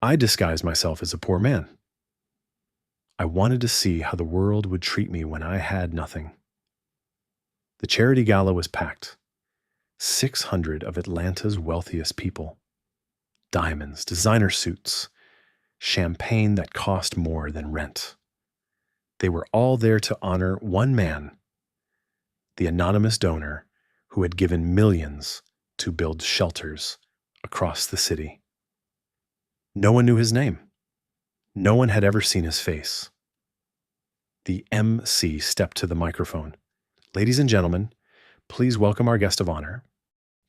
I disguised myself as a poor man. I wanted to see how the world would treat me when I had nothing. The charity gala was packed. 600 of Atlanta's wealthiest people. Diamonds, designer suits, champagne that cost more than rent. They were all there to honor one man, the anonymous donor who had given millions to build shelters across the city. No one knew his name. No one had ever seen his face. The MC stepped to the microphone. Ladies and gentlemen, please welcome our guest of honor.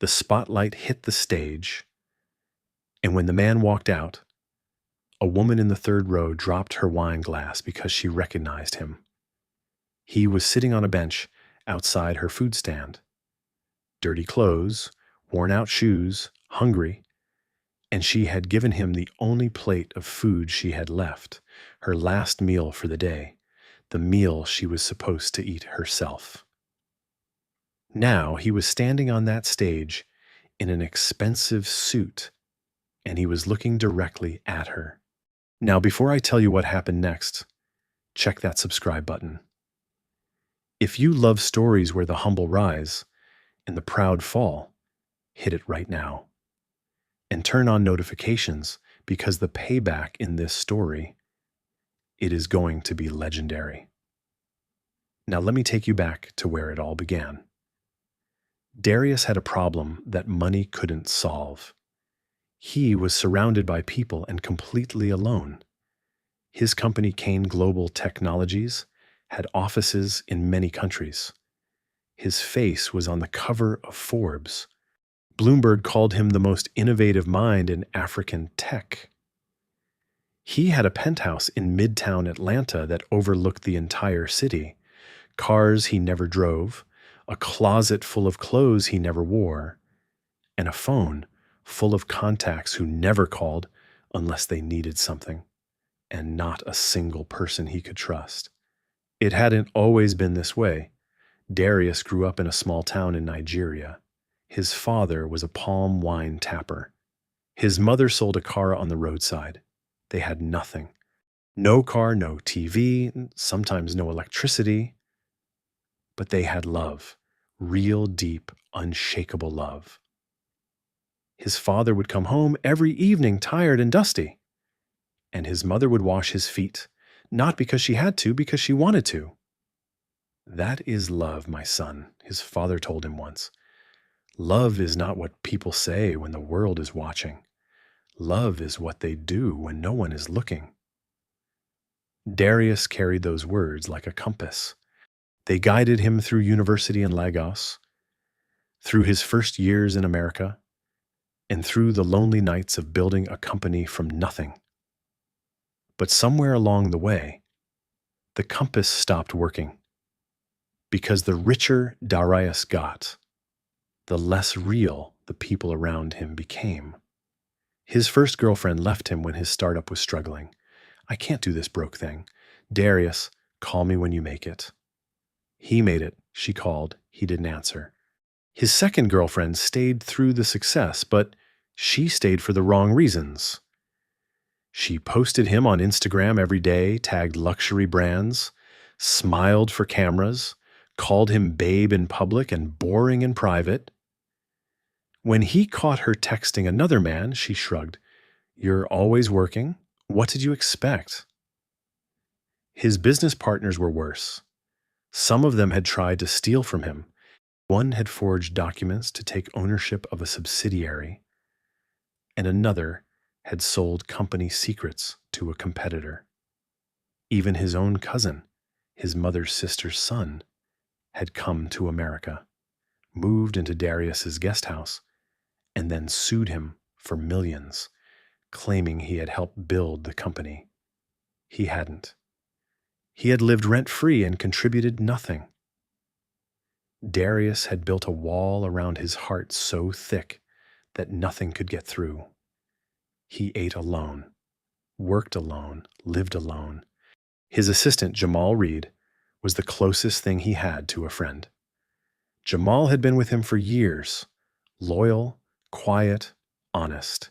The spotlight hit the stage, and when the man walked out, a woman in the third row dropped her wine glass because she recognized him. He was sitting on a bench outside her food stand. Dirty clothes, worn-out shoes, hungry, and she had given him the only plate of food she had left, her last meal for the day, the meal she was supposed to eat herself. Now he was standing on that stage in an expensive suit, and he was looking directly at her. Now, before I tell you what happened next, check that subscribe button. If you love stories where the humble rise and the proud fall, hit it right now. And turn on notifications because the payback in this story, it is going to be legendary. Now let me take you back to where it all began. Darius had a problem that money couldn't solve. He was surrounded by people and completely alone. His company, Kane Global Technologies, had offices in many countries. His face was on the cover of Forbes. Bloomberg called him the most innovative mind in African tech. He had a penthouse in Midtown Atlanta that overlooked the entire city, cars he never drove, a closet full of clothes he never wore, and a phone full of contacts who never called unless they needed something, and not a single person he could trust. It hadn't always been this way. Darius grew up in a small town in Nigeria. His father was a palm wine tapper. His mother sold a car on the roadside. They had nothing. No car, no TV, sometimes no electricity. But they had love, real deep, unshakable love. His father would come home every evening tired and dusty, and his mother would wash his feet, not because she had to, because she wanted to. That is love, my son, his father told him once. Love is not what people say when the world is watching. Love is what they do when no one is looking. Darius carried those words like a compass. They guided him through university in Lagos, through his first years in America, and through the lonely nights of building a company from nothing. But somewhere along the way, the compass stopped working, because the richer Darius got, the less real the people around him became. His first girlfriend left him when his startup was struggling. I can't do this broke thing. Darius, call me when you make it. He made it. She called. He didn't answer. His second girlfriend stayed through the success, but she stayed for the wrong reasons. She posted him on Instagram every day, tagged luxury brands, smiled for cameras, called him babe in public and boring in private. When he caught her texting another man, she shrugged. You're always working? What did you expect? His business partners were worse. Some of them had tried to steal from him. One had forged documents to take ownership of a subsidiary, and another had sold company secrets to a competitor. Even his own cousin, his mother's sister's son, had come to America, moved into Darius's guest house, and then sued him for millions, claiming he had helped build the company. He hadn't. He had lived rent-free and contributed nothing. Darius had built a wall around his heart so thick that nothing could get through. He ate alone, worked alone, lived alone. His assistant, Jamal Reed, was the closest thing he had to a friend. Jamal had been with him for years, loyal, quiet, honest.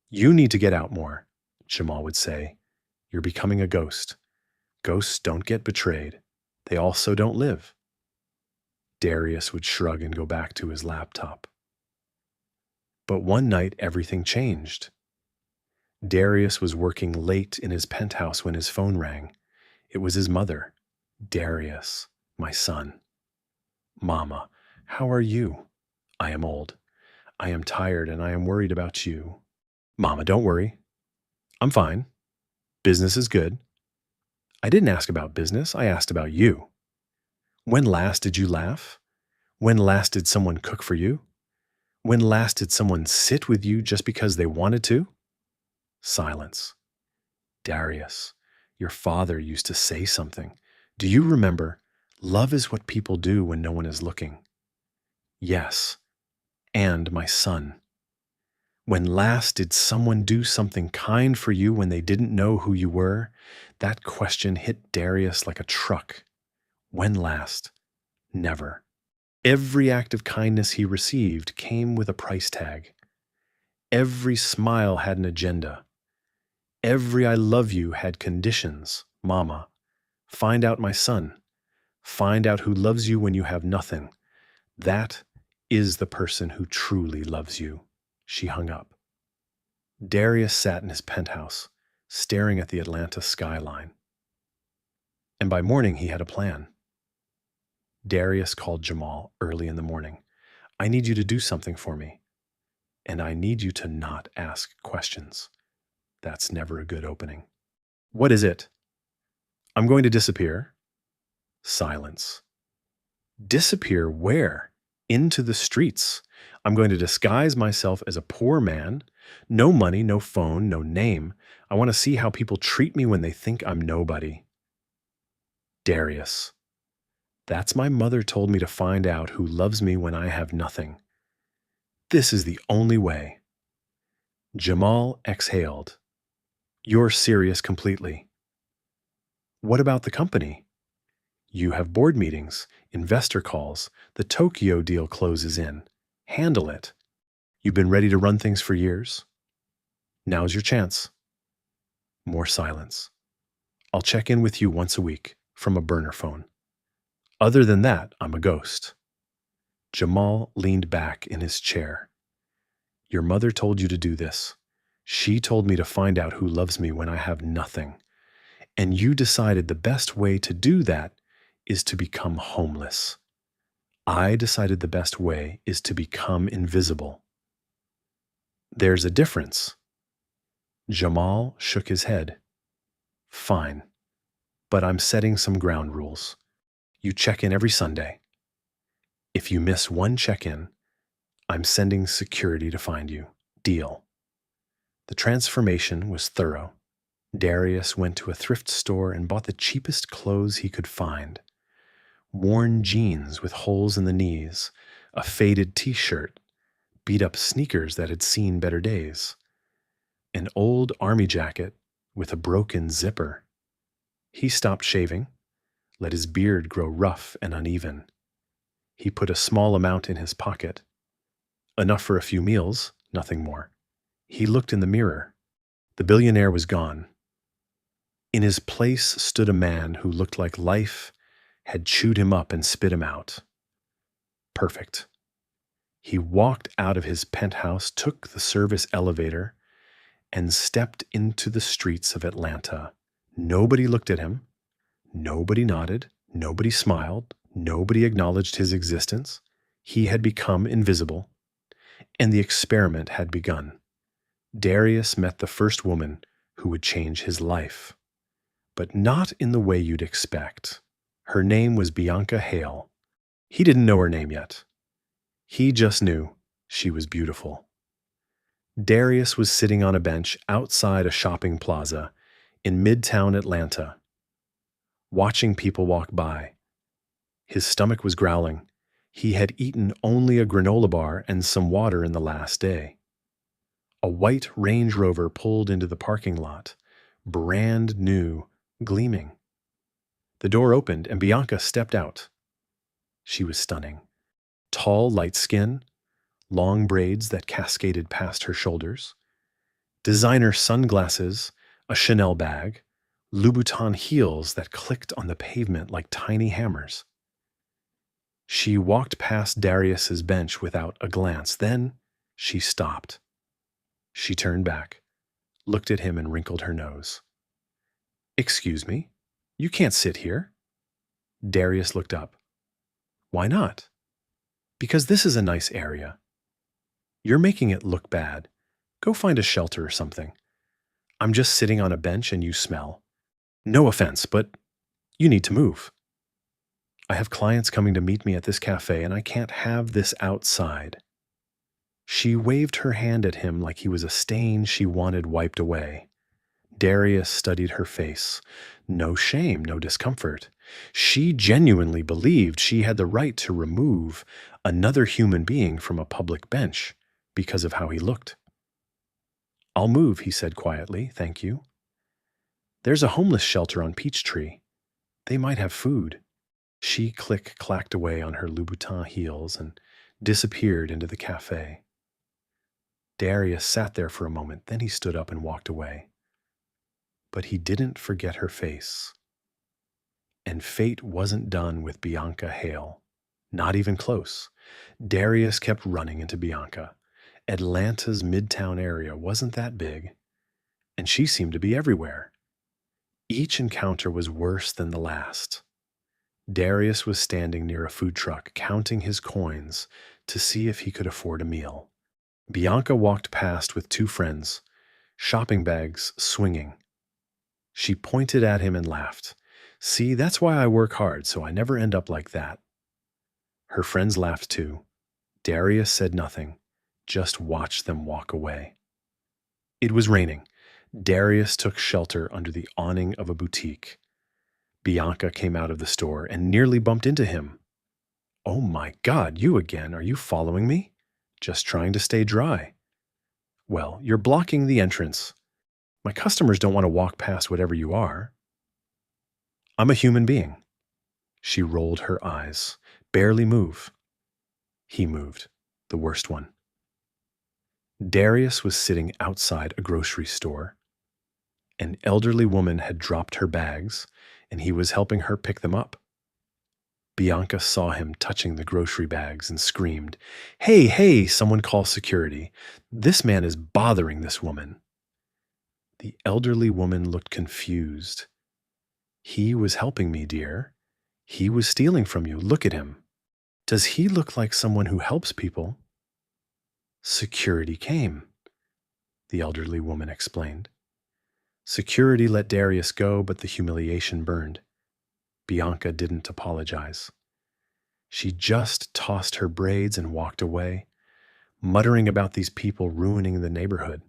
You need to get out more. Jamal would say. You're becoming a ghost. Ghosts don't get betrayed. They also don't live. Darius would shrug and go back to his laptop. But one night, everything changed. Darius was working late in his penthouse when his phone rang. It was his mother. Darius, my son. Mama, how are you? I am old. I am tired and I am worried about you. Mama, don't worry. I'm fine. Business is good. I didn't ask about business. I asked about you. When last did you laugh? When last did someone cook for you? When last did someone sit with you just because they wanted to? Silence. Darius, your father used to say something. Do you remember? Love is what people do when no one is looking. Yes. And my son. When last did someone do something kind for you when they didn't know who you were? That question hit Darius like a truck. When last? Never. Every act of kindness he received came with a price tag. Every smile had an agenda. Every I love you had conditions. Mama, find out my son. Find out who loves you when you have nothing. That is the person who truly loves you. She hung up. Darius sat in his penthouse, staring at the Atlanta skyline. And by morning, he had a plan. Darius called Jamal early in the morning. I need you to do something for me. And I need you to not ask questions. That's never a good opening. What is it? I'm going to disappear. Silence. Disappear where? Into the streets. I'm going to disguise myself as a poor man. No money, no phone, no name. I want to see how people treat me when they think I'm nobody. Darius. That's my mother told me to find out who loves me when I have nothing. This is the only way. Jamal exhaled. You're serious completely. What about the company? You have board meetings, investor calls, the Tokyo deal closes in. Handle it. You've been ready to run things for years. Now's your chance. More silence. I'll check in with you once a week from a burner phone. Other than that, I'm a ghost. Jamal leaned back in his chair. Your mother told you to do this. She told me to find out who loves me when I have nothing. And you decided the best way to do that is to become homeless. I decided the best way is to become invisible. There's a difference. Jamal shook his head. Fine, but I'm setting some ground rules. You check in every Sunday. If you miss one check-in, I'm sending security to find you. Deal. The transformation was thorough. Darius went to a thrift store and bought the cheapest clothes he could find. Worn jeans with holes in the knees, a faded t-shirt, beat-up sneakers that had seen better days, an old army jacket with a broken zipper. He stopped shaving, let his beard grow rough and uneven. He put a small amount in his pocket. Enough for a few meals, nothing more. He looked in the mirror. The billionaire was gone. In his place stood a man who looked like life had chewed him up and spit him out. Perfect. He walked out of his penthouse, took the service elevator, and stepped into the streets of Atlanta. Nobody looked at him. Nobody nodded. Nobody smiled. Nobody acknowledged his existence. He had become invisible, and the experiment had begun. Darius met the first woman who would change his life, but not in the way you'd expect. Her name was Bianca Hale. He didn't know her name yet. He just knew she was beautiful. Darius was sitting on a bench outside a shopping plaza in Midtown Atlanta, watching people walk by. His stomach was growling. He had eaten only a granola bar and some water in the last day. A white Range Rover pulled into the parking lot, brand new, gleaming. The door opened and Bianca stepped out. She was stunning. Tall, light skin, long braids that cascaded past her shoulders, designer sunglasses a Chanel bag, Louboutin heels that clicked on the pavement like tiny hammers. She walked past Darius's bench without a glance. Then she stopped. She turned back, looked at him, and wrinkled her nose. "Excuse me, you can't sit here." Darius looked up. "Why not?" "Because this is a nice area. You're making it look bad. Go find a shelter or something. I'm just sitting on a bench and you smell. No offense, but you need to move. I have clients coming to meet me at this cafe and I can't have this outside." She waved her hand at him like he was a stain she wanted wiped away. Darius studied her face. No shame, no discomfort. She genuinely believed she had the right to remove another human being from a public bench because of how he looked. "I'll move," he said quietly. "Thank you. There's a homeless shelter on Peachtree. They might have food." She click-clacked away on her Louboutin heels and disappeared into the cafe. Darius sat there for a moment, then he stood up and walked away. But he didn't forget her face. And fate wasn't done with Bianca Hale. Not even close. Darius kept running into Bianca. Atlanta's midtown area wasn't that big, and she seemed to be everywhere. Each encounter was worse than the last. Darius was standing near a food truck, counting his coins to see if he could afford a meal. Bianca walked past with two friends, shopping bags swinging. She pointed at him and laughed. "See, that's why I work hard, so I never end up like that." Her friends laughed too. Darius said nothing, just watched them walk away. It was raining. Darius took shelter under the awning of a boutique. Bianca came out of the store and nearly bumped into him. "Oh my God, you again. Are you following me?" "Just trying to stay dry." "Well, you're blocking the entrance. My customers don't want to walk past whatever you are." "I'm a human being." She rolled her eyes. "Barely move." He moved, the worst one. Darius was sitting outside a grocery store. An elderly woman had dropped her bags, and he was helping her pick them up. Bianca saw him touching the grocery bags and screamed, "Hey, hey, someone call security. This man is bothering this woman." The elderly woman looked confused. "He was helping me, dear. He was stealing from you. Look at him. Does he look like someone who helps people?" "Security came," the elderly woman explained. Security let Darius go, but the humiliation burned. Bianca didn't apologize. She just tossed her braids and walked away, muttering about these people ruining the neighborhood.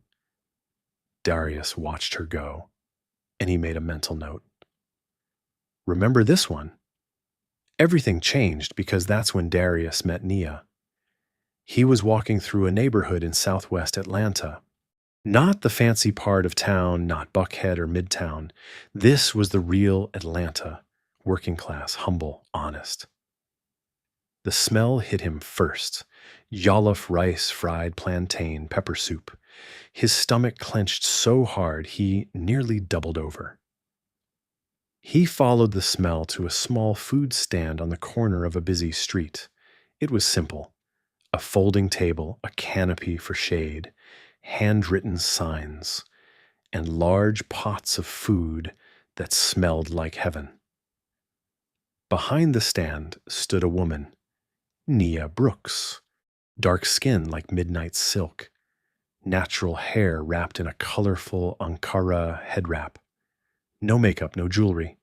Darius watched her go, and he made a mental note. Remember this one? Everything changed because that's when Darius met Nia. He was walking through a neighborhood in southwest Atlanta. Not the fancy part of town, not Buckhead or Midtown. This was the real Atlanta, working class, humble, honest. The smell hit him first. Jollof rice, fried plantain, pepper soup. His stomach clenched so hard he nearly doubled over. He followed the smell to a small food stand on the corner of a busy street. It was simple. A folding table, a canopy for shade, handwritten signs, and large pots of food that smelled like heaven. Behind the stand stood a woman, Nia Brooks, dark skin like midnight silk, natural hair wrapped in a colorful Ankara head wrap. No makeup, no jewelry,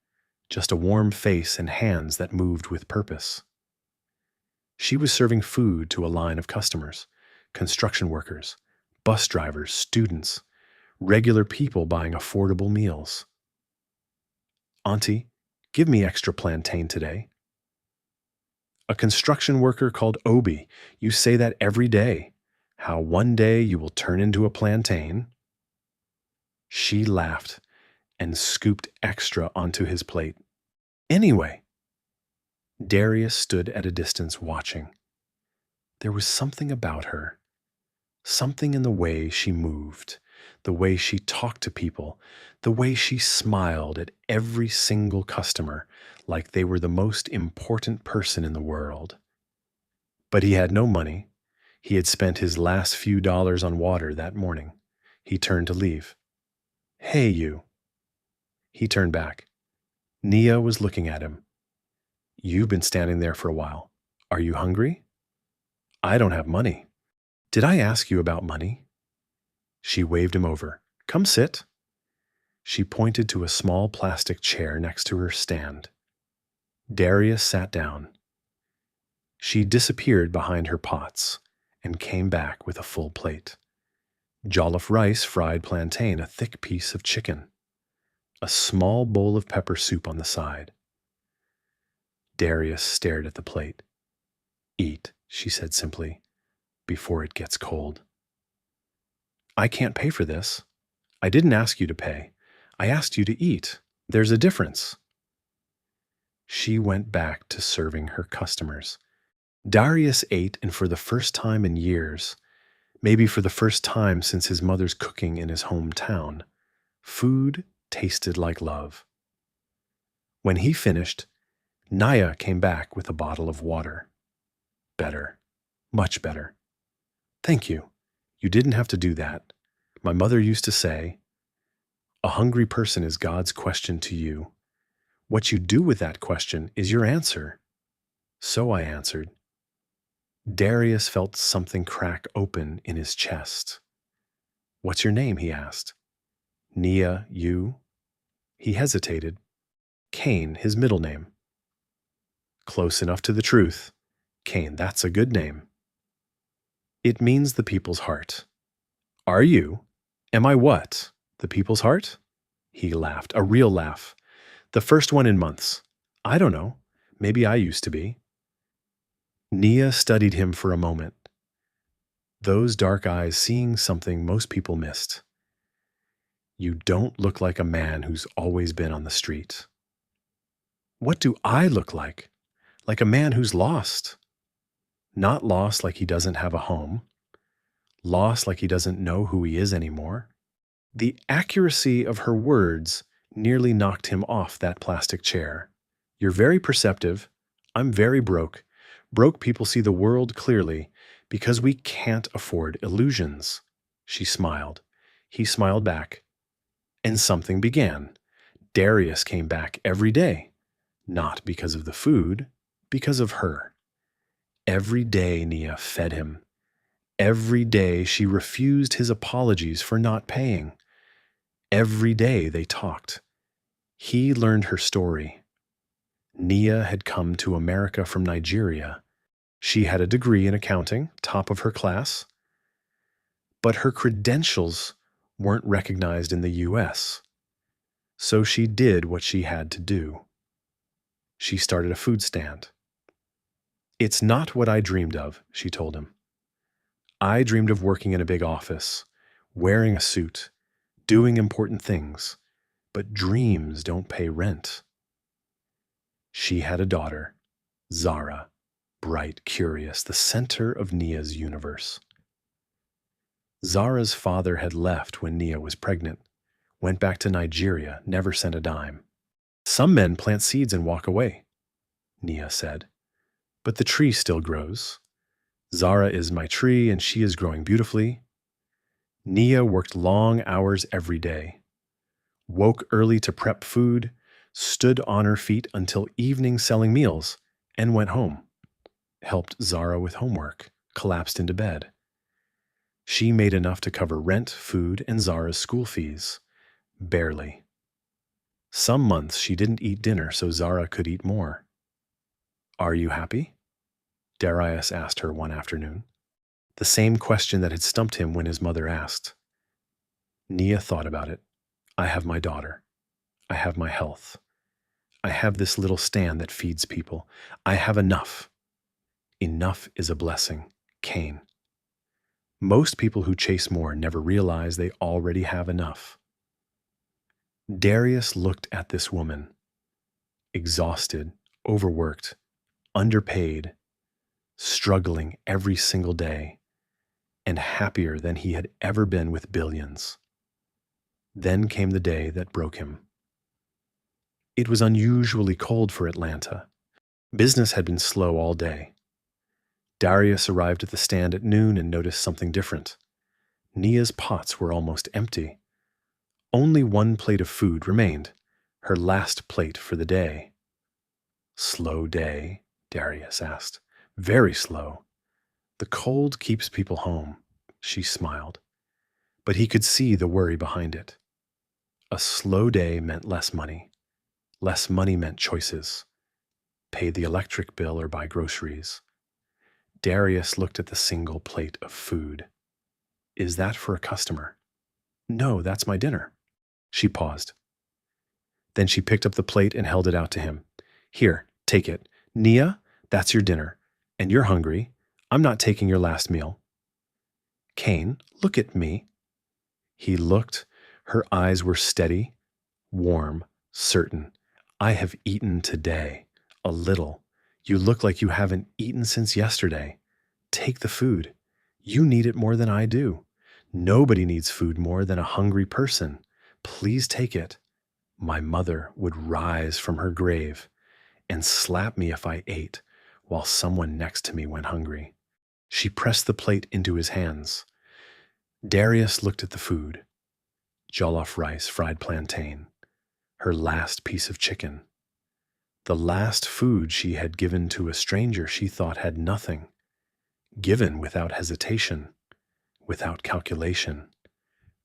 just a warm face and hands that moved with purpose. She was serving food to a line of customers, construction workers, bus drivers, students, regular people buying affordable meals. "Auntie, give me extra plantain today." A construction worker called Obi. "You say that every day. How one day you will turn into a plantain." She laughed and scooped extra onto his plate. "Anyway." Darius stood at a distance watching. There was something about her, something in the way she moved, the way she talked to people, the way she smiled at every single customer like they were the most important person in the world. But he had no money. He had spent his last few dollars on water that morning. He turned to leave. "Hey, you." He turned back. Nia was looking at him. "You've been standing there for a while. Are you hungry?" "I don't have money." "Did I ask you about money?" She waved him over. "Come sit." She pointed to a small plastic chair next to her stand. Darius sat down. She disappeared behind her pots and came back with a full plate. Jollof rice, fried plantain, a thick piece of chicken, a small bowl of pepper soup on the side. Darius stared at the plate. "Eat," she said simply, "before it gets cold." "I can't pay for this." "I didn't ask you to pay. I asked you to eat. There's a difference." She went back to serving her customers. Darius ate, and for the first time in years, maybe for the first time since his mother's cooking in his hometown, food tasted like love. When he finished, Nia came back with a bottle of water. "Better. Much better." "Thank you. You didn't have to do that. My mother used to say, 'A hungry person is God's question to you. What you do with that question is your answer.' So I answered." Darius felt something crack open in his chest. "What's your name?" he asked. "Nia, you?" He hesitated. "Kane, his middle name." "Close enough to the truth. Kane, that's a good name." "It means the people's heart." "Are you? Am I what? The people's heart?" He laughed, a real laugh. "The first one in months. I don't know. Maybe I used to be." Nia studied him for a moment, those dark eyes seeing something most people missed. "You don't look like a man who's always been on the street." "What do I look like?" "Like a man who's lost." "Not lost like he doesn't have a home. Lost like he doesn't know who he is anymore." The accuracy of her words nearly knocked him off that plastic chair. "You're very perceptive. I'm very broke. Broke people see the world clearly because we can't afford illusions." She smiled. He smiled back. And something began. Darius came back every day, not because of the food, because of her. Every day Nia fed him. Every day she refused his apologies for not paying. Every day they talked. He learned her story. Nia had come to America from Nigeria. She had a degree in accounting, top of her class. But her credentials weren't recognized in the US. So she did what she had to do. She started a food stand. "It's not what I dreamed of," she told him. "I dreamed of working in a big office, wearing a suit, doing important things, but dreams don't pay rent." She had a daughter, Zara, bright, curious, the center of Nia's universe. Zara's father had left when Nia was pregnant, went back to Nigeria, never sent a dime. "Some men plant seeds and walk away," Nia said, "but the tree still grows. Zara is my tree, and she is growing beautifully." Nia worked long hours every day, woke early to prep food, stood on her feet until evening selling meals, and went home, helped Zara with homework, collapsed into bed. She made enough to cover rent, food, and Zara's school fees. Barely. Some months she didn't eat dinner so Zara could eat more. "Are you happy?" Darius asked her one afternoon. The same question that had stumped him when his mother asked. Nia thought about it. "I have my daughter. I have my health. I have this little stand that feeds people. I have enough. Enough is a blessing, Kane. Most people who chase more never realize they already have enough." Darius looked at this woman, exhausted, overworked, underpaid, struggling every single day, and happier than he had ever been with billions. Then came the day that broke him. It was unusually cold for Atlanta. Business had been slow all day. Darius arrived at the stand at noon and noticed something different. Nia's pots were almost empty. Only one plate of food remained, her last plate for the day. Slow day, Darius asked. Very slow. The cold keeps people home, she smiled. But he could see the worry behind it. A slow day meant less money. Less money meant choices. Pay the electric bill or buy groceries. Darius looked at the single plate of food. Is that for a customer? No, that's my dinner. She paused. Then she picked up the plate and held it out to him. Here, take it. Nia, that's your dinner. And you're hungry. I'm not taking your last meal. Kane, look at me. He looked. Her eyes were steady, warm, certain. I have eaten today. A little. You look like you haven't eaten since yesterday. Take the food. You need it more than I do. Nobody needs food more than a hungry person. Please take it. My mother would rise from her grave and slap me if I ate while someone next to me went hungry. She pressed the plate into his hands. Darius looked at the food. Jollof rice, fried plantain. Her last piece of chicken. The last food she had given to a stranger she thought had nothing. Given without hesitation, without calculation,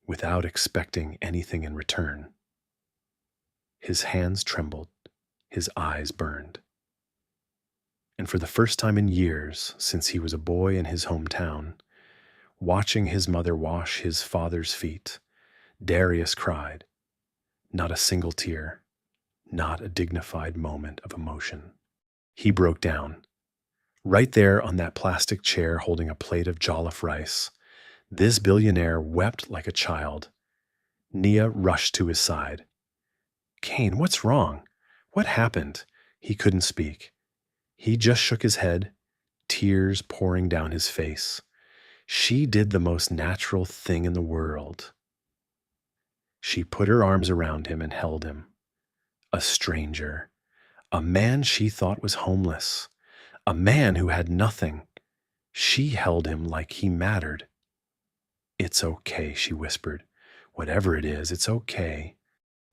without expecting anything in return. His hands trembled, his eyes burned. And for the first time in years, since he was a boy in his hometown, watching his mother wash his father's feet, Darius cried. Not a single tear, not a dignified moment of emotion. He broke down. Right there on that plastic chair holding a plate of jollof rice, this billionaire wept like a child. Nia rushed to his side. Kane, what's wrong? What happened? He couldn't speak. He just shook his head, tears pouring down his face. She did the most natural thing in the world. She put her arms around him and held him. A stranger, a man she thought was homeless, a man who had nothing. She held him like he mattered. It's okay, she whispered. Whatever it is, it's okay.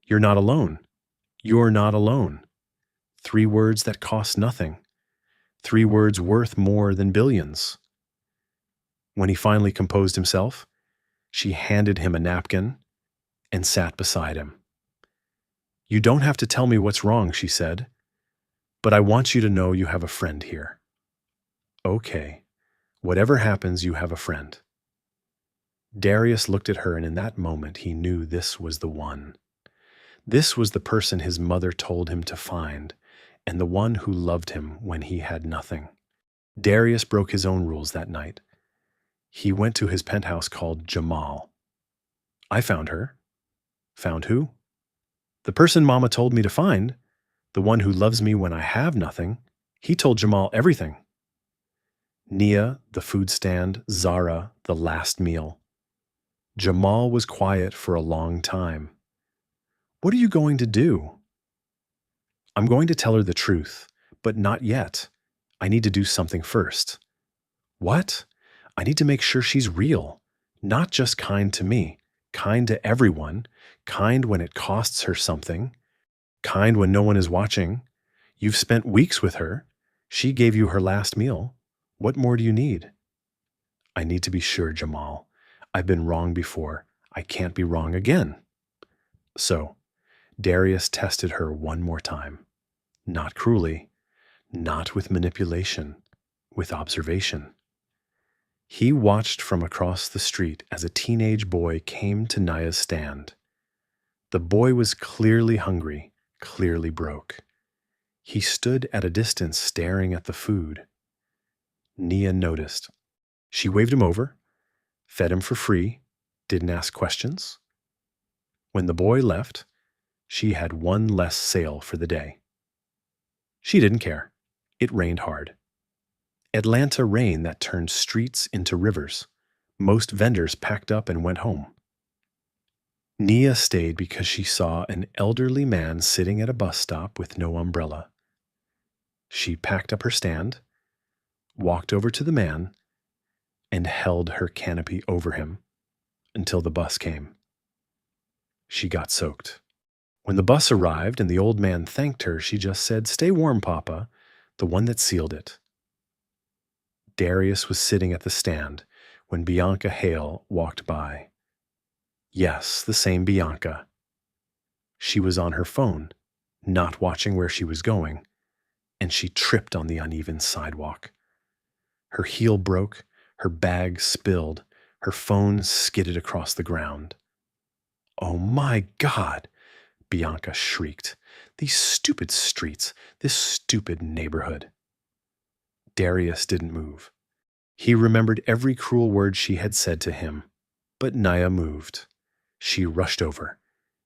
You're not alone. You're not alone. 3 words that cost nothing. 3 words worth more than billions. When he finally composed himself, she handed him a napkin and sat beside him. You don't have to tell me what's wrong, she said, but I want you to know you have a friend here. Okay, whatever happens, you have a friend. Darius looked at her, and in that moment he knew this was the one. This was the person his mother told him to find, and the one who loved him when he had nothing. Darius broke his own rules that night. He went to his penthouse called Jamal. I found her. Found who? The person Mama told me to find, the one who loves me when I have nothing. He told Jamal everything. Nia, the food stand, Zara, the last meal. Jamal was quiet for a long time. What are you going to do? I'm going to tell her the truth, but not yet. I need to do something first. What? I need to make sure she's real, not just kind to me, kind to everyone, kind when it costs her something, kind when no one is watching. You've spent weeks with her. She gave you her last meal. What more do you need? I need to be sure, Jamal. I've been wrong before. I can't be wrong again. So, Darius tested her one more time. Not cruelly, not with manipulation, with observation. He watched from across the street as a teenage boy came to Nia's stand. The boy was clearly hungry, clearly broke. He stood at a distance staring at the food. Nia noticed. She waved him over, fed him for free, didn't ask questions. When the boy left, she had one less sale for the day. She didn't care. It rained hard. Atlanta rain that turned streets into rivers. Most vendors packed up and went home. Nia stayed because she saw an elderly man sitting at a bus stop with no umbrella. She packed up her stand, walked over to the man, and held her canopy over him until the bus came. She got soaked. When the bus arrived and the old man thanked her, she just said, "Stay warm, Papa," the one that sealed it. Darius was sitting at the stand when Bianca Hale walked by. Yes, the same Bianca. She was on her phone, not watching where she was going, and she tripped on the uneven sidewalk. Her heel broke, her bag spilled, her phone skidded across the ground. "Oh my God!" Bianca shrieked. "These stupid streets, this stupid neighborhood." Darius didn't move. He remembered every cruel word she had said to him, but Nia moved. She rushed over,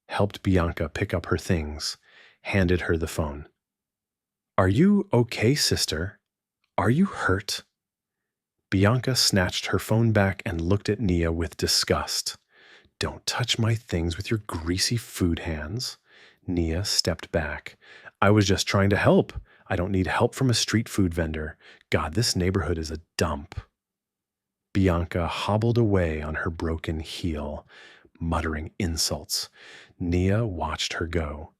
helped Bianca pick up her things, handed her the phone. "Are you okay, sister? Are you hurt?" Bianca snatched her phone back and looked at Nia with disgust. "Don't touch my things with your greasy food hands." Nia stepped back. "I was just trying to help. I don't need help from a street food vendor. God, this neighborhood is a dump." Bianca hobbled away on her broken heel, muttering insults. Nia watched her go.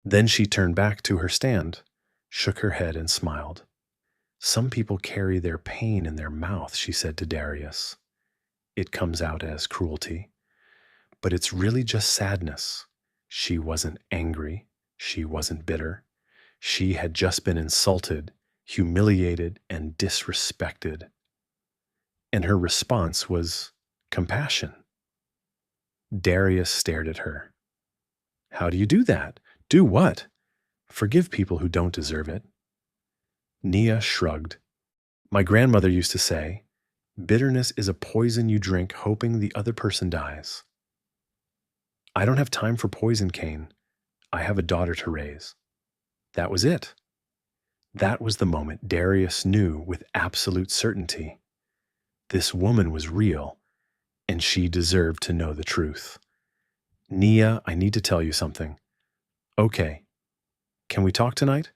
Then she turned back to her stand, shook her head, and smiled. "Some people carry their pain in their mouth," she said to Darius. "It comes out as cruelty. But it's really just sadness." She wasn't angry. She wasn't bitter. She had just been insulted, humiliated, and disrespected. And her response was compassion. Darius stared at her. "How do you do that? Do what? Forgive people who don't deserve it." Nia shrugged. "My grandmother used to say, 'Bitterness is a poison you drink hoping the other person dies.' I don't have time for poison, Kane. I have a daughter to raise." That was it. That was the moment Darius knew with absolute certainty. This woman was real, and she deserved to know the truth. "Nia, I need to tell you something." "Okay. Can we talk tonight?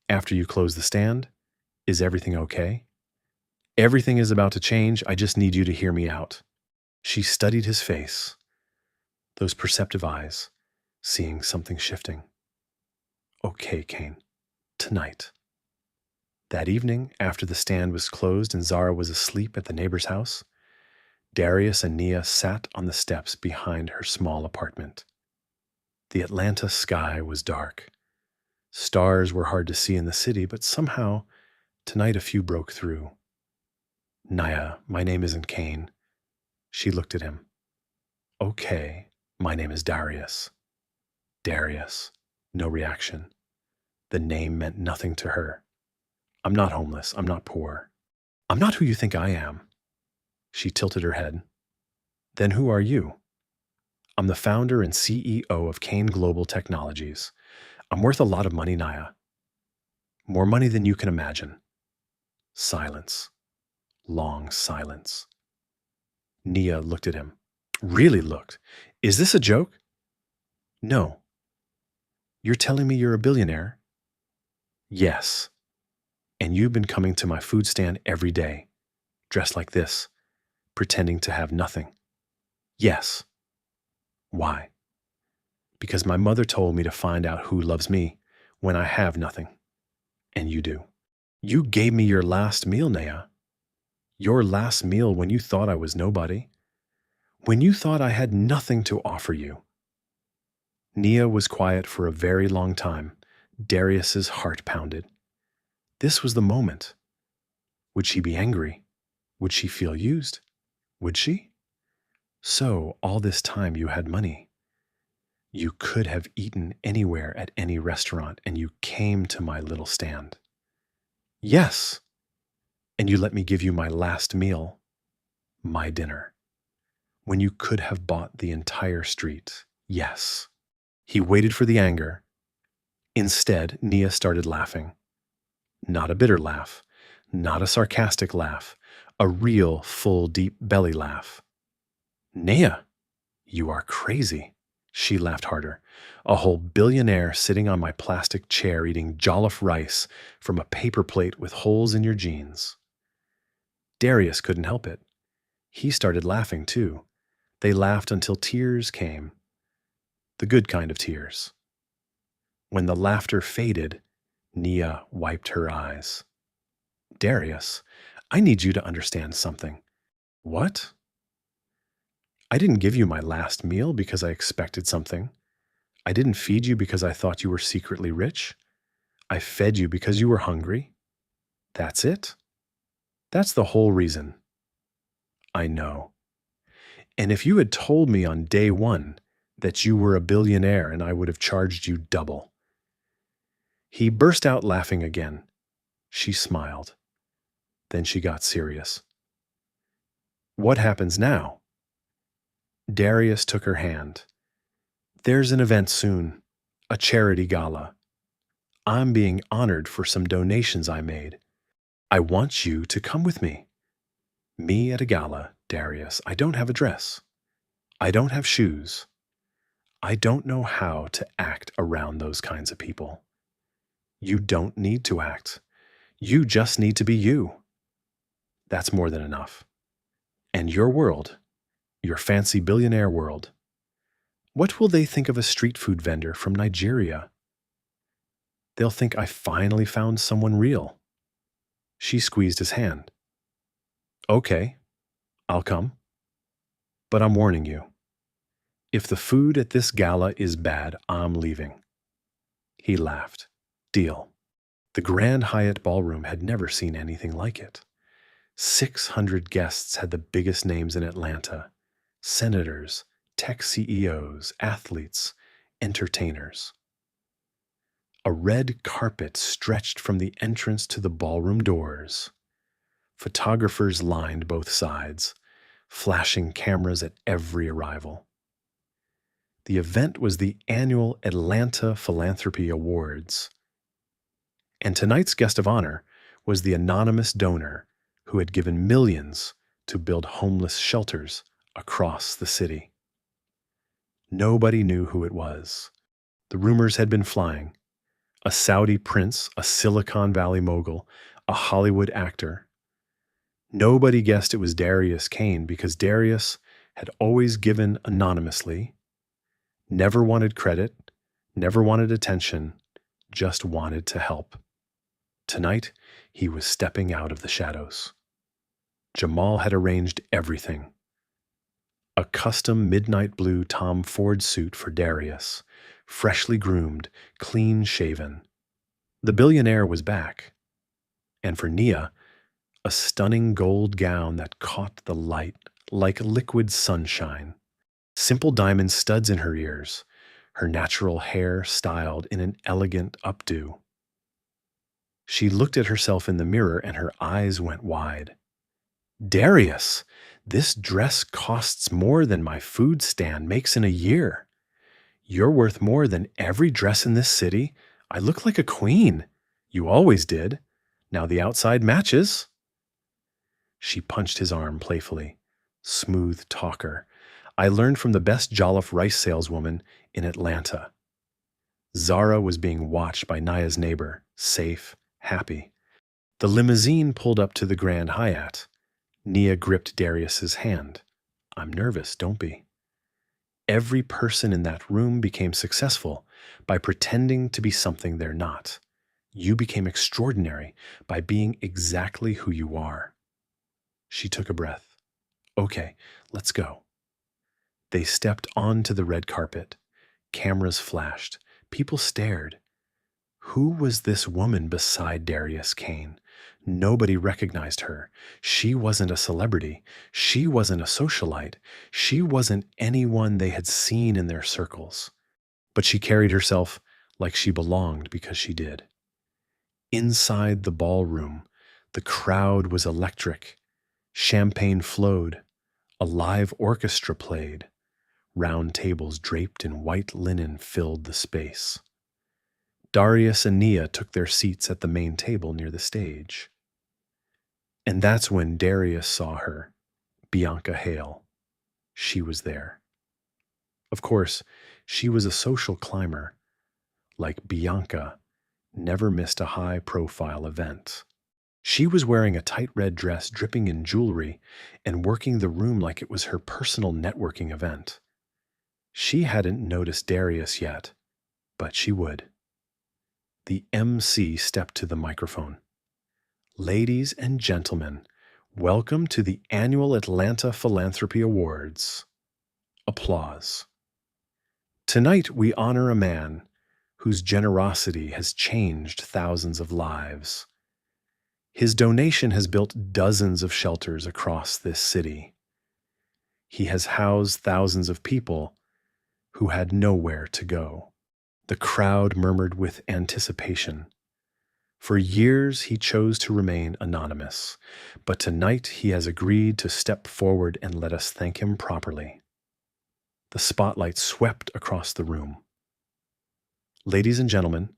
After you close the stand? Is everything okay?" "Everything is about to change. I just need you to hear me out." She studied his face, those perceptive eyes, seeing something shifting. "Okay, Kane. Tonight." That evening, after the stand was closed and Zara was asleep at the neighbor's house, Darius and Nia sat on the steps behind her small apartment. The Atlanta sky was dark. Stars were hard to see in the city, but somehow, tonight a few broke through. "Nia, my name isn't Kane." She looked at him. "Okay, my name is Darius." Darius. No reaction. The name meant nothing to her. "I'm not homeless. I'm not poor. I'm not who you think I am." She tilted her head. "Then who are you?" "I'm the founder and CEO of Kane Global Technologies. I'm worth a lot of money, Nia. More money than you can imagine." Silence. Long silence. Nia looked at him. Really looked. "Is this a joke?" "No." "You're telling me you're a billionaire?" "Yes. And you've been coming to my food stand every day, dressed like this, pretending to have nothing." "Yes." "Why?" "Because my mother told me to find out who loves me when I have nothing. And you do. You gave me your last meal, Nia. Your last meal when you thought I was nobody. When you thought I had nothing to offer you." Nia was quiet for a very long time. Darius's heart pounded. This was the moment. Would she be angry? Would she feel used? Would she? "So, all this time you had money. You could have eaten anywhere at any restaurant, and you came to my little stand." "Yes." "And you let me give you my last meal, my dinner, when you could have bought the entire street." "Yes." He waited for the anger. Instead, Nia started laughing. Not a bitter laugh, not a sarcastic laugh, a real, full, deep belly laugh. "Nia, you are crazy." She laughed harder. A whole billionaire sitting on my plastic chair eating jollof rice from a paper plate with holes in your jeans. Darius couldn't help it. He started laughing too. They laughed until tears came. The good kind of tears. When the laughter faded, Nia wiped her eyes. Darius, I need you to understand something. What? I didn't give you my last meal because I expected something. I didn't feed you because I thought you were secretly rich. I fed you because you were hungry. That's it. That's the whole reason. I know. And if you had told me on day one that you were a billionaire and I would have charged you double. He burst out laughing again. She smiled. Then she got serious. What happens now? Darius took her hand. There's an event soon, a charity gala. I'm being honored for some donations I made. I want you to come with me. Me at a gala, Darius. I don't have a dress. I don't have shoes. I don't know how to act around those kinds of people. You don't need to act. You just need to be you. That's more than enough. And your world, your fancy billionaire world, what will they think of a street food vendor from Nigeria? They'll think I finally found someone real. She squeezed his hand. Okay, I'll come. But I'm warning you. If the food at this gala is bad, I'm leaving. He laughed. Deal. The Grand Hyatt Ballroom had never seen anything like it. 600 guests had the biggest names in Atlanta. Senators, tech CEOs, athletes, entertainers. A red carpet stretched from the entrance to the ballroom doors. Photographers lined both sides, flashing cameras at every arrival. The event was the annual Atlanta Philanthropy Awards. And tonight's guest of honor was the anonymous donor who had given millions to build homeless shelters across the city. Nobody knew who it was. The rumors had been flying. A Saudi prince, a Silicon Valley mogul, a Hollywood actor. Nobody guessed it was Darius Kane because Darius had always given anonymously, never wanted credit, never wanted attention, just wanted to help. Tonight, he was stepping out of the shadows. Jamal had arranged everything. A custom midnight blue Tom Ford suit for Darius, freshly groomed, clean-shaven. The billionaire was back. And for Nia, a stunning gold gown that caught the light like liquid sunshine. Simple diamond studs in her ears, her natural hair styled in an elegant updo. She looked at herself in the mirror and her eyes went wide. Darius, this dress costs more than my food stand makes in a year. You're worth more than every dress in this city. I look like a queen. You always did. Now the outside matches. She punched his arm playfully. Smooth talker. I learned from the best jollof rice saleswoman in Atlanta. Zara was being watched by Nia's neighbor, safe, happy. The limousine pulled up to the Grand Hyatt. Nia gripped Darius's hand. I'm nervous, don't be. Every person in that room became successful by pretending to be something they're not. You became extraordinary by being exactly who you are. She took a breath. Okay, let's go. They stepped onto the red carpet. Cameras flashed. People stared. Who was this woman beside Darius Kane? Nobody recognized her. She wasn't a celebrity. She wasn't a socialite. She wasn't anyone they had seen in their circles. But she carried herself like she belonged because she did. Inside the ballroom, the crowd was electric. Champagne flowed. A live orchestra played. Round tables draped in white linen filled the space. Darius and Nia took their seats at the main table near the stage. And that's when Darius saw her, Bianca Hale. She was there. Of course, She was a social climber, like Bianca, never missed a high-profile event. She was wearing a tight red dress dripping in jewelry and working the room like it was her personal networking event. She hadn't noticed Darius yet, but she would. The MC stepped to the microphone. Ladies and gentlemen, welcome to the annual Atlanta Philanthropy Awards. Applause. Tonight we honor a man whose generosity has changed thousands of lives. His donation has built dozens of shelters across this city. He has housed thousands of people who had nowhere to go. The crowd murmured with anticipation. For years he chose to remain anonymous, but tonight he has agreed to step forward and let us thank him properly. The spotlight swept across the room. Ladies and gentlemen,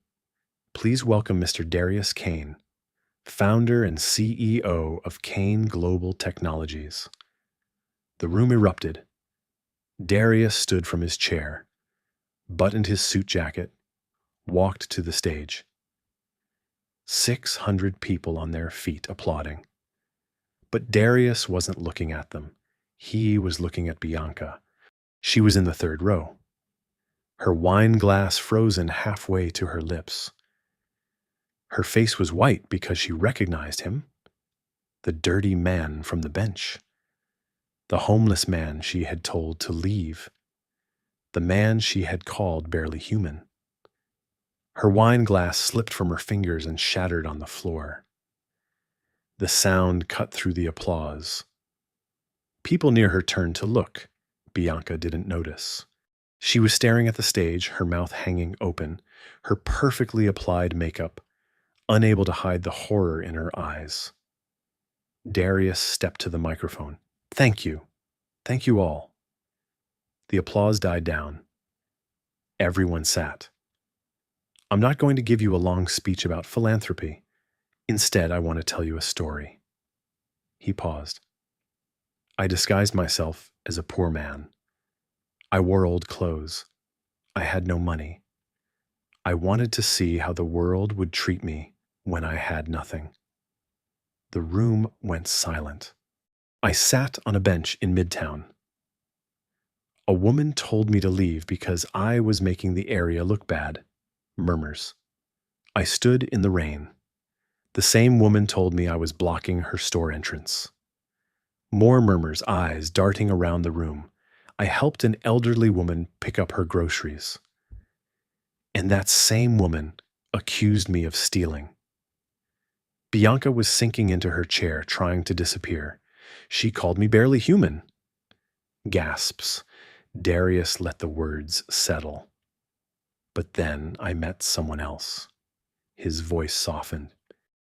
please welcome Mr. Darius Kane, founder and CEO of Kane Global Technologies. The room erupted. Darius stood from his chair, buttoned his suit jacket, walked to the stage. 600 people on their feet applauding. But Darius wasn't looking at them. He was looking at Bianca. She was in the third row, her wine glass frozen halfway to her lips. Her face was white because she recognized him, the dirty man from the bench, the homeless man she had told to leave, the man she had called barely human. Her wine glass slipped from her fingers and shattered on the floor. The sound cut through the applause. People near her turned to look. Bianca didn't notice. She was staring at the stage, her mouth hanging open, her perfectly applied makeup, unable to hide the horror in her eyes. Darius stepped to the microphone. Thank you. Thank you all. The applause died down. Everyone sat. I'm not going to give you a long speech about philanthropy. Instead, I want to tell you a story. He paused. I disguised myself as a poor man. I wore old clothes. I had no money. I wanted to see how the world would treat me when I had nothing. The room went silent. I sat on a bench in Midtown. A woman told me to leave because I was making the area look bad. Murmurs. I stood in the rain. The same woman told me I was blocking her store entrance. More murmurs, eyes darting around the room. I helped an elderly woman pick up her groceries. And that same woman accused me of stealing. Bianca was sinking into her chair, trying to disappear. She called me barely human. Gasps. Darius let the words settle. But then I met someone else. His voice softened.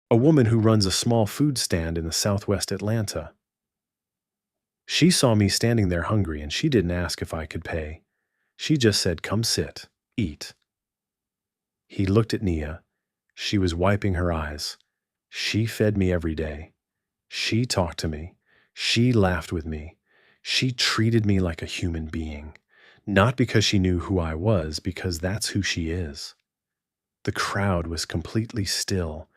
A woman who runs a small food stand in the southwest Atlanta. She saw me standing there hungry, and she didn't ask if I could pay. She just said, "Come sit, eat." He looked at Nia. She was wiping her eyes. She fed me every day. She talked to me. She laughed with me. She treated me like a human being. Not because she knew who I was, because that's who she is. The crowd was completely still,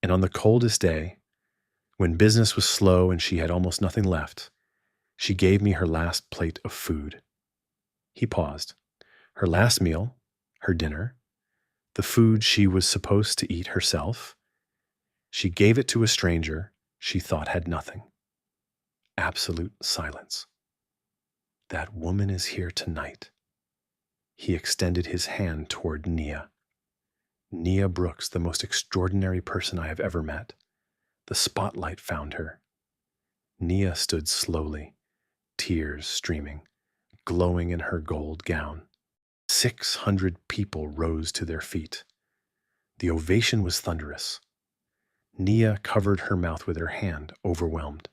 and on the coldest day, when business was slow and she had almost nothing left, she gave me her last plate of food. He paused. Her last meal, her dinner, the food she was supposed to eat herself. She gave it to a stranger she thought had nothing. Absolute silence. That woman is here tonight. He extended his hand toward Nia. Nia Brooks, the most extraordinary person I have ever met. The spotlight found her. Nia stood slowly, tears streaming, glowing in her gold gown. 600 people rose to their feet. The ovation was thunderous. Nia covered her mouth with her hand, overwhelmed.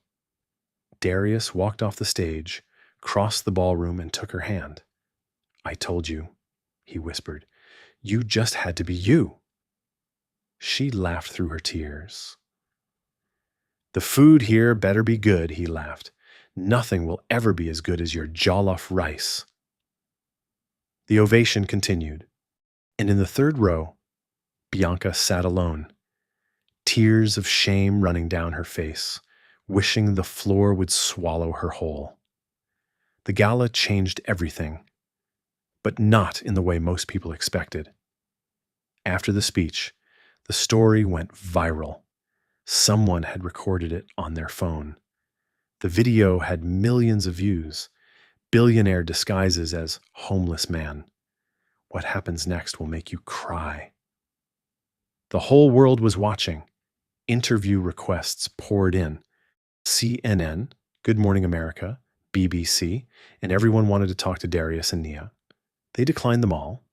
Darius walked off the stage, crossed the ballroom, and took her hand. "I told you," he whispered. "You just had to be you." She laughed through her tears. "The food here better be good," he laughed. "Nothing will ever be as good as your jollof rice." The ovation continued, and in the third row, Bianca sat alone, tears of shame running down her face, wishing the floor would swallow her whole. The gala changed everything, but not in the way most people expected. After the speech, the story went viral. Someone had recorded it on their phone. The video had millions of views. Billionaire disguises as homeless man. What happens next will make you cry. The whole world was watching. Interview requests poured in. CNN, Good Morning America, BBC, and everyone wanted to talk to Darius and Nia. They declined them all.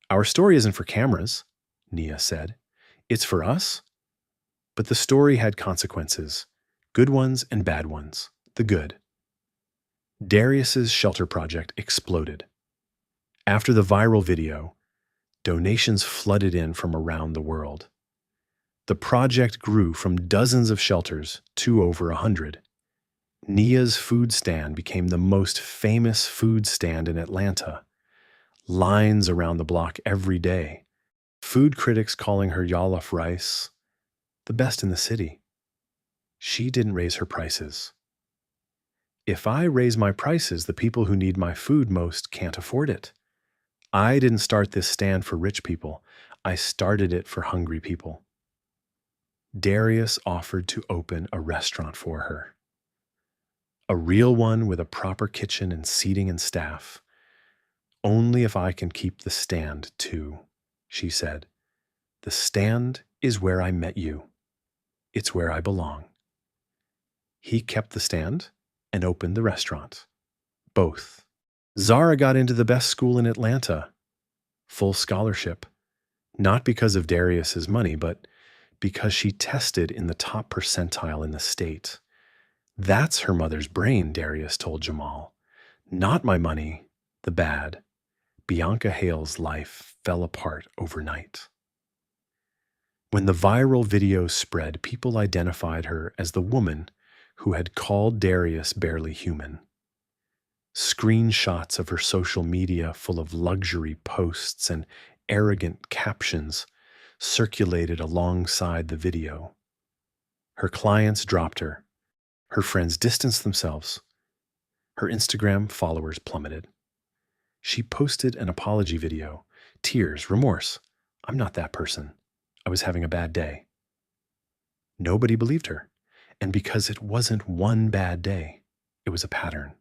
Our story isn't for cameras, Nia said. It's for us. But the story had consequences, good ones and bad ones. The good. Darius's shelter project exploded. After the viral video, donations flooded in from around the world. The project grew from dozens of shelters to over 100. Nia's food stand became the most famous food stand in Atlanta. Lines around the block every day. Food critics calling her jollof rice the best in the city. She didn't raise her prices. If I raise my prices, the people who need my food most can't afford it. I didn't start this stand for rich people. I started it for hungry people. Darius offered to open a restaurant for her. A real one with a proper kitchen and seating and staff. Only if I can keep the stand too, she said. The stand is where I met you. It's where I belong. He kept the stand and opened the restaurant. Both. Zara got into the best school in Atlanta. Full scholarship. Not because of Darius's money, but because she tested in the top percentile in the state. That's her mother's brain, Darius told Jamal. Not my money, the bad. Bianca Hale's life fell apart overnight. When the viral video spread, people identified her as the woman who had called Darius barely human. Screenshots of her social media full of luxury posts and arrogant captions circulated alongside the video. Her clients dropped her. Her friends distanced themselves. Her Instagram followers plummeted. She posted an apology video. Tears, remorse. I'm not that person. I was having a bad day. Nobody believed her. And because it wasn't one bad day, it was a pattern.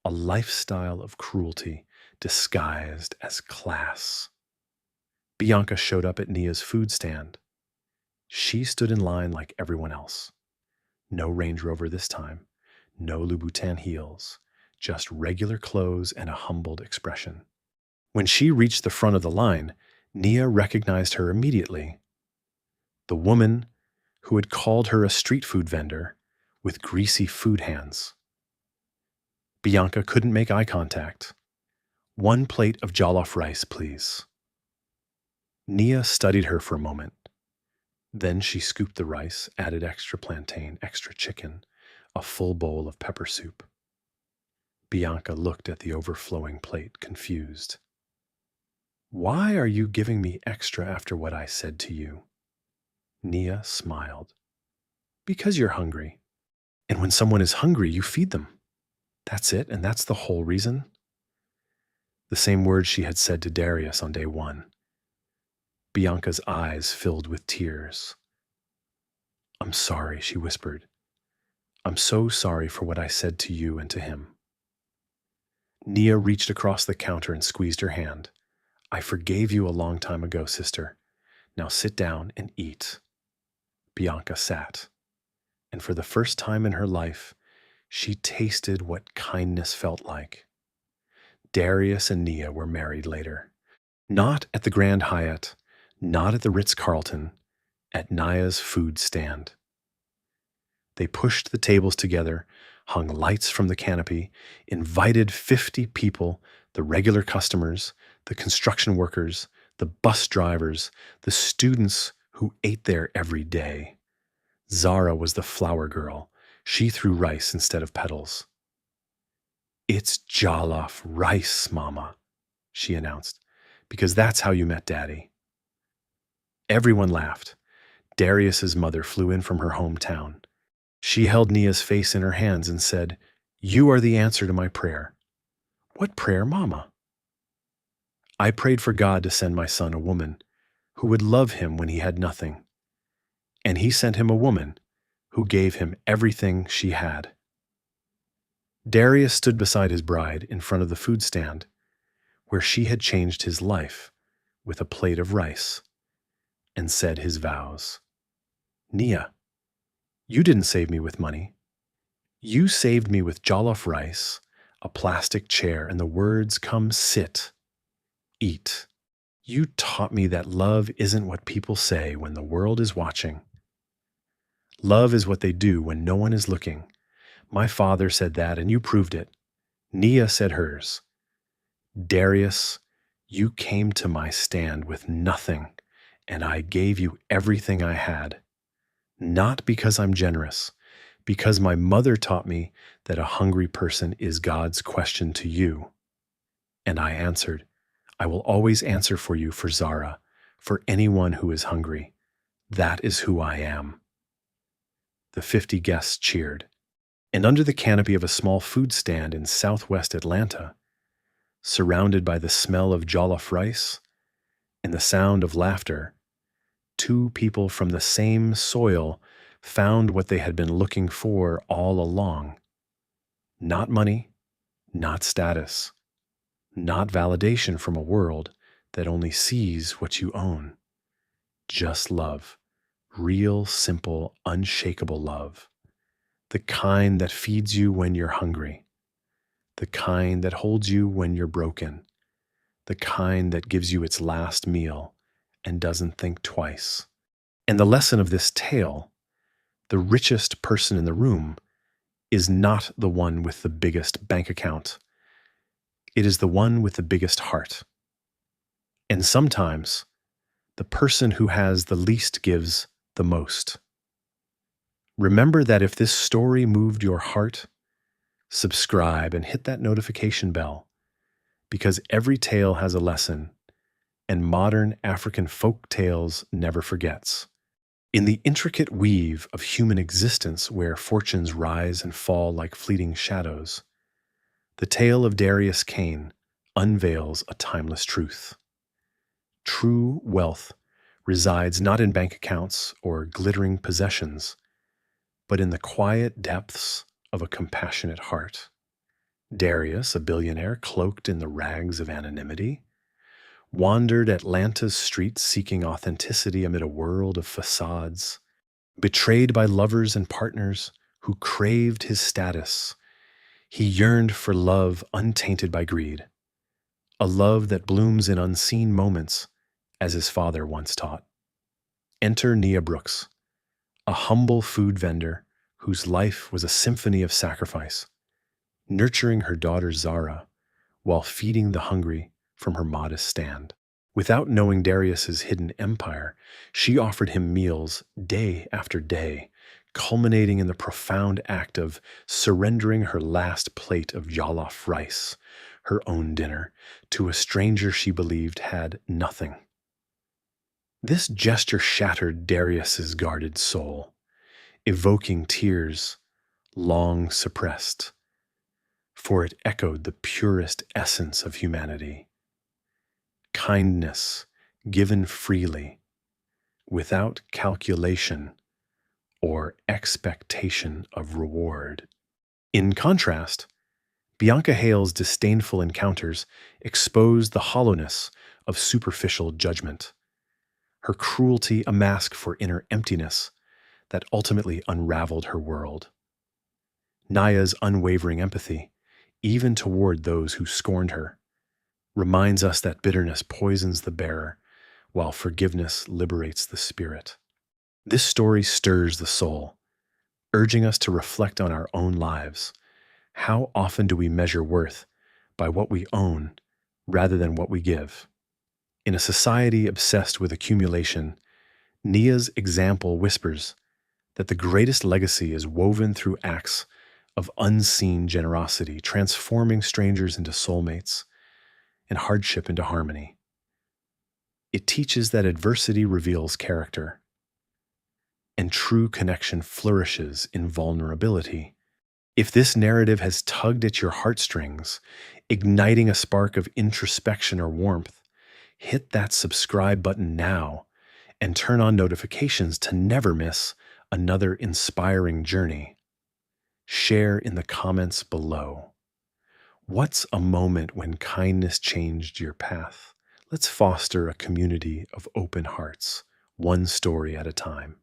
A lifestyle of cruelty disguised as class. Bianca showed up at Nia's food stand. She stood in line like everyone else. No Range Rover this time. No Louboutin heels. Just regular clothes and a humbled expression. When she reached the front of the line, Nia recognized her immediately. The woman who had called her a street food vendor with greasy food hands. Bianca couldn't make eye contact. 1 plate of jollof rice, please. Nia studied her for a moment. Then she scooped the rice, added extra plantain, extra chicken, a full bowl of pepper soup. Bianca looked at the overflowing plate, confused. Why are you giving me extra after what I said to you? Nia smiled. Because you're hungry. And when someone is hungry, you feed them. That's it, and that's the whole reason. The same words she had said to Darius on day 1. Bianca's eyes filled with tears. I'm sorry, she whispered. I'm so sorry for what I said to you and to him. Nia reached across the counter and squeezed her hand. I forgave you a long time ago, sister. Now sit down and eat. Bianca sat, and for the first time in her life, she tasted what kindness felt like. Darius and Nia were married later. Not at the Grand Hyatt, not at the Ritz-Carlton, at Nia's food stand. They pushed the tables together, hung lights from the canopy, invited 50 people, the regular customers, the construction workers, the bus drivers, the students who ate there every day. Zara was the flower girl. She threw rice instead of petals. It's jollof rice, Mama, she announced, because that's how you met Daddy. Everyone laughed. Darius's mother flew in from her hometown. She held Nia's face in her hands and said, "You are the answer to my prayer." "What prayer, Mama?" "I prayed for God to send my son a woman who would love him when he had nothing. And he sent him a woman who gave him everything she had." Darius stood beside his bride in front of the food stand, where she had changed his life with a plate of rice, and said his vows. "Nia, you didn't save me with money. You saved me with jollof rice, a plastic chair, and the words, 'Come sit, eat.' You taught me that love isn't what people say when the world is watching. Love is what they do when no one is looking. My father said that, and you proved it. Nia said hers. Darius, you came to my stand with nothing, and I gave you everything I had. Not because I'm generous, because my mother taught me that a hungry person is God's question to you. And I answered, I will always answer for you, for Zara, for anyone who is hungry. That is who I am." The 50 guests cheered, and under the canopy of a small food stand in southwest Atlanta, surrounded by the smell of jollof rice and the sound of laughter, two people from the same soil found what they had been looking for all along. Not money, not status, not validation from a world that only sees what you own. Just love. Real, simple, unshakable love. The kind that feeds you when you're hungry. The kind that holds you when you're broken. The kind that gives you its last meal and doesn't think twice. And the lesson of this tale, the richest person in the room is not the one with the biggest bank account. It is the one with the biggest heart. And sometimes, the person who has the least gives the most. Remember that if this story moved your heart, subscribe and hit that notification bell, because every tale has a lesson, and modern African folk tales never forgets. In the intricate weave of human existence where fortunes rise and fall like fleeting shadows, the tale of Darius Kane unveils a timeless truth. True wealth resides not in bank accounts or glittering possessions, but in the quiet depths of a compassionate heart. Darius, a billionaire cloaked in the rags of anonymity, wandered Atlanta's streets seeking authenticity amid a world of facades, betrayed by lovers and partners who craved his status. He yearned for love untainted by greed, a love that blooms in unseen moments, as his father once taught. Enter Nia Brooks, a humble food vendor whose life was a symphony of sacrifice, nurturing her daughter Zara while feeding the hungry from her modest stand. Without knowing Darius's hidden empire, she offered him meals day after day, culminating in the profound act of surrendering her last plate of jollof rice, her own dinner, to a stranger she believed had nothing. This gesture shattered Darius's guarded soul, evoking tears long suppressed, for it echoed the purest essence of humanity. Kindness given freely, without calculation or expectation of reward. In contrast, Bianca Hale's disdainful encounters exposed the hollowness of superficial judgment, her cruelty a mask for inner emptiness that ultimately unraveled her world. Nia's unwavering empathy, even toward those who scorned her, reminds us that bitterness poisons the bearer, while forgiveness liberates the spirit. This story stirs the soul, urging us to reflect on our own lives. How often do we measure worth by what we own rather than what we give? In a society obsessed with accumulation, Nia's example whispers that the greatest legacy is woven through acts of unseen generosity, transforming strangers into soulmates and hardship into harmony. It teaches that adversity reveals character, and true connection flourishes in vulnerability. If this narrative has tugged at your heartstrings, igniting a spark of introspection or warmth, hit that subscribe button now and turn on notifications to never miss another inspiring journey. Share in the comments below. What's a moment when kindness changed your path? Let's foster a community of open hearts, one story at a time.